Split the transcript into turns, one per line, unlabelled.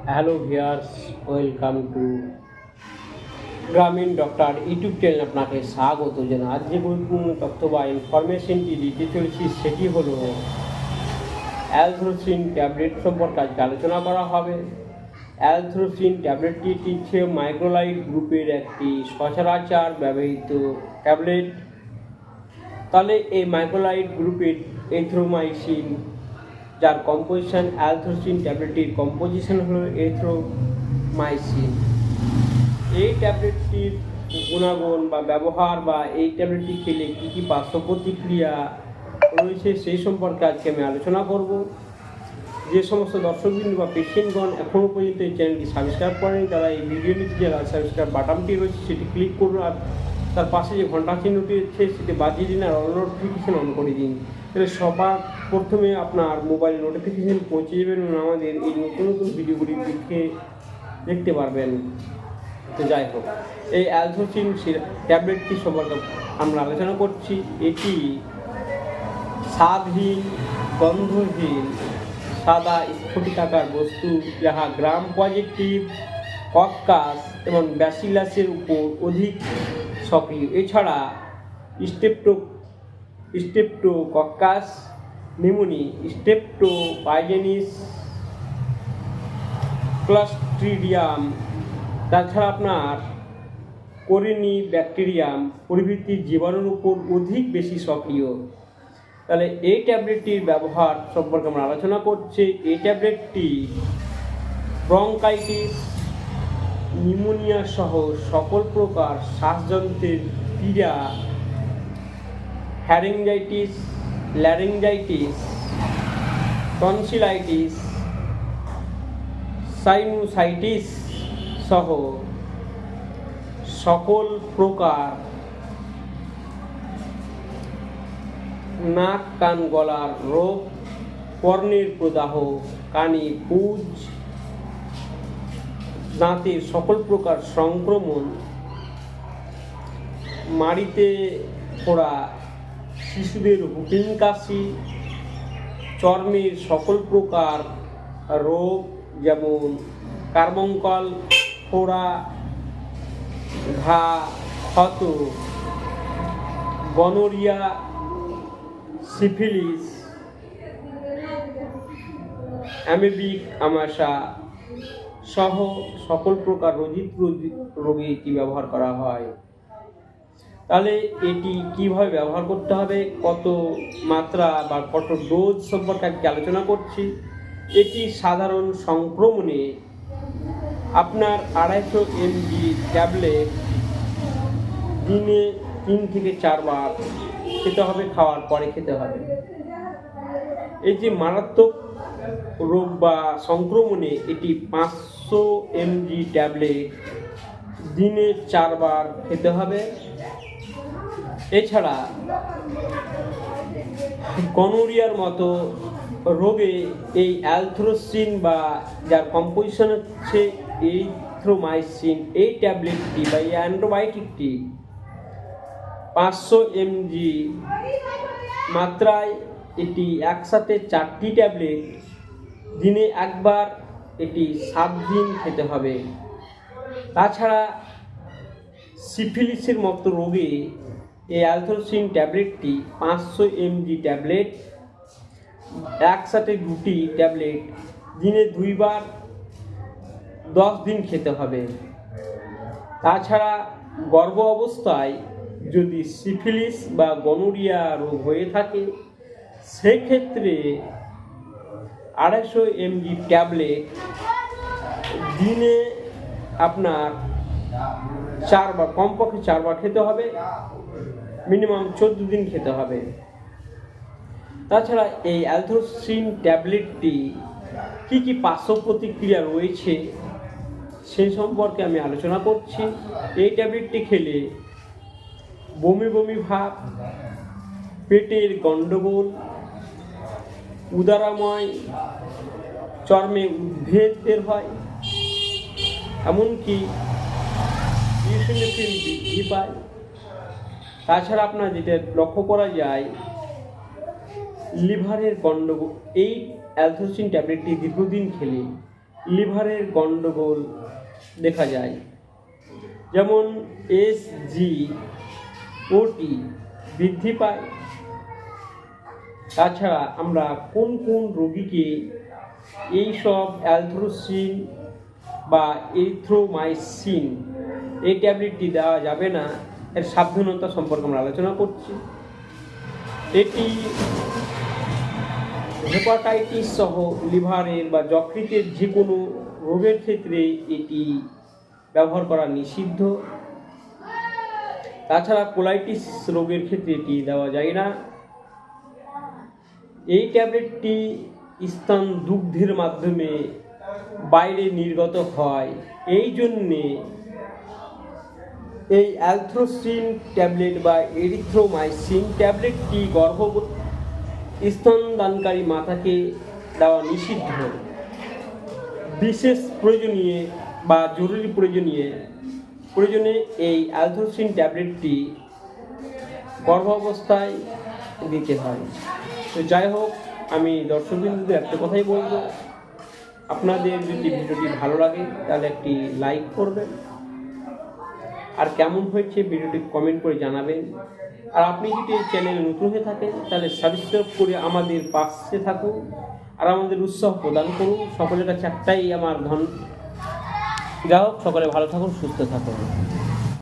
Hello viewers, welcome to গ্রামীণ doctor YouTube channel. আপনাকে স্বাগত জানাই। আজ যে গুরুত্বপূর্ণ তথ্য বা ইনফরমেশনটি দিতে চলেছি সেটি হলো অ্যালথ্রোসিন ট্যাবলেট সম্পর্কে আজকে আলোচনা করা হবে। অ্যালথ্রোসিন ট্যাবলেটটি হচ্ছে মাইক্রোলাইট গ্রুপের একটি সচরাচর ব্যবহৃত ট্যাবলেট। তাহলে এই মাইক্রোলাইট গ্রুপের এরিথ্রোমাইসিন, যার কম্পোজিশন অ্যালথ্রোসিন ট্যাবলেটটির কম্পোজিশন হলো এরিথ্রোমাইসিন। এই ট্যাবলেটটির গুণাগুণ বা ব্যবহার বা এই ট্যাবলেটটি খেলে কী কী পার্শ্ব প্রতিক্রিয়া রয়েছে সেই সম্পর্কে আজকে আমি আলোচনা করব। যে সমস্ত দর্শকবৃন্দ বা পেশেন্টগণ এখনও পর্যন্ত এই চ্যানেলটি সাবস্ক্রাইব করেন, তারা এই ভিডিও নিচে যে সাবস্ক্রাইব বাটনটি রয়েছে সেটি ক্লিক করুন, আর তার পাশে যে ঘন্টা চিহ্নটি রয়েছে সেটি বাজিয়ে দিন আর অল নোটিফিকেশন অন করে দিন। তাহলে সবার প্রথমে আপনার মোবাইল নোটিফিকেশন পৌঁছে যাবেন এবং আমাদের এই নতুন নতুন ভিডিওগুলি দেখতে পারবেন। তো যাই হোক, এই অ্যালথ্রোসিন ট্যাবলেটটি সম্পর্কে আমরা আলোচনা করছি। এটি স্বাদহীন, গন্ধহীন, সাদা স্ফটিকাকার বস্তু, যাহা গ্রাম পজিটিভ, কক্কাস এবং ব্যাসিলাসের উপর অধিক সক্রিয়। এছাড়া স্টেপ্টোকক্কাস নিউমোনি, স্টেপ্টোপাইজেনিস, ক্লস্ট্রিডিয়াম, তাছাড়া আপনার কোরিনি ব্যাকটেরিয়াম প্রভৃতি জীবাণুর উপর অধিক বেশি সক্রিয়। তাহলে এই ট্যাবলেটটির ব্যবহার সম্পর্কে আমরা আলোচনা করছি। এই ট্যাবলেটটি ব্রঙ্কাইটিস, নিউমোনিয়া সহ সকল প্রকার শ্বাসযন্ত্রের পীড়া, ফ্যারিঞ্জাইটিস, ল্যারিঞ্জাইটিস, টনসিলাইটিস, সাইনুসাইটিস সহ সকল প্রকার নাক, কান, গলার রোগ, কর্ণের প্রদাহ, কানে পুজ, দাঁতের সকল প্রকার সংক্রমণ, মাড়িতে ফোড়া, শিশুদের হুপিং কাশি, চর্মের সকল প্রকার রোগ যেমন কার্বঙ্কল, ফোড়া, ঘা, ক্ষত, গনোরিয়া, সিফিলিস, অ্যামিবিক আমাশা সহ সকল প্রকার রোগিত রোগে এটি ব্যবহার করা হয়। তাহলে এটি কিভাবে ব্যবহার করতে হবে, কত মাত্রা বা কত ডোজ সম্পর্কে আজকে আলোচনা করছি। এটি সাধারণ সংক্রমণে আপনার 250 mg ট্যাবলেট দিনে 3 থেকে 4 বার খেতে হবে, খাওয়ার পরে খেতে হবে। এই যে মারাত্মক রোগ বা সংক্রমণে এটি 500 mg ট্যাবলেট দিনে 4 বার খেতে হবে। এছাড়া গনোরিয়ার মতো রোগে এই অ্যালথ্রোসিন বা যার কম্পোজিশন হচ্ছে এরিথ্রোমাইসিন, এই ট্যাবলেটটি বা এই অ্যান্টিবায়োটিকটি 500 mg মাত্রায় এটি একসাথে 4টি ট্যাবলেট দিনে একবার এটি 7 দিন খেতে হবে। তাছাড়া সিফিলিসের মতো রোগে এই অ্যালথ্রোসিন ট্যাবলেটটি 500 mg ট্যাবলেট একসাথে 2টি ট্যাবলেট দিনে 2 বার 10 দিন খেতে হবে। তাছাড়া গর্ভ অবস্থায় যদি সিফিলিস বা গনোরিয়া রোগ হয়ে থাকে সেক্ষেত্রে 250 mg ট্যাবলেট দিনে আপনার 4 বার, কমপক্ষে 4 বার খেতে হবে, মিনিমাম 14 দিন খেতে হবে। তাছাড়া এই অ্যালথ্রোসিন ট্যাবলেটটি কী কী পার্শ্ব প্রতিক্রিয়া রয়েছে সেই সম্পর্কে আমি আলোচনা করছি। এই ট্যাবলেটটি খেলে বমি বমি ভাব, পেটের গণ্ডগোল, উদারাময়, চর্মে উদ্ভেদ বের হয়, এমনকি ইউসিনোফিল বৃদ্ধি পায়। তাছাড়া আপনার যেটা লক্ষ্য করা যায়, লিভারের গণ্ডগোল, এই অ্যালথ্রোসিন ট্যাবলেটটি দীর্ঘদিন খেলে লিভারের গণ্ডগোল দেখা যায়, যেমন SGOT বৃদ্ধি পায়। তাছাড়া আমরা কোন কোন রোগীকে এই সব অ্যালথ্রোসিন বা এরিথ্রোমাইসিন এই ট্যাবলেটটি দেওয়া যাবে না, এর সাবধানতা সম্পর্কে আমরা আলোচনা করছি। এটি হেপাটাইটিস সহ লিভারের বা যকৃতের যে কোনো রোগের ক্ষেত্রে এটি ব্যবহার করা নিষিদ্ধ। তাছাড়া কোলাইটিস রোগের ক্ষেত্রে এটি দেওয়া যায় না। এই ট্যাবলেটটি স্তন দুগ্ধের মাধ্যমে বাইরে নির্গত হয়, এই জন্যে এই অ্যালথ্রোসিন ট্যাবলেট বা এরিথ্রোমাইসিন ট্যাবলেটটি স্তনদানকারী মাতাকে দেওয়া নিষিদ্ধ। বিশেষ প্রয়োজনীয় বা জরুরি প্রয়োজনে এই অ্যালথ্রোসিন ট্যাবলেটটি গর্ভাবস্থায় দিতে হয়। তো যাই হোক, আমি দর্শকবৃন্দদের একটা কথাই বলবো, আপনাদের যদি ভিডিওটি ভালো লাগে তাহলে একটি লাইক করবেন, আর কেমন হয়েছে ভিডিওটি কমেন্ট করে জানাবেন। আর আপনি যদি এই চ্যানেলে নতুন হয়ে থাকেন তাহলে সাবস্ক্রাইব করে আমাদের পাশে থাকুন আর আমাদের উৎসাহ প্রদান করুন। সকলের কাছে একটাই আমার যাই হোক, সকলে ভালো থাকুন, সুস্থ থাকুন।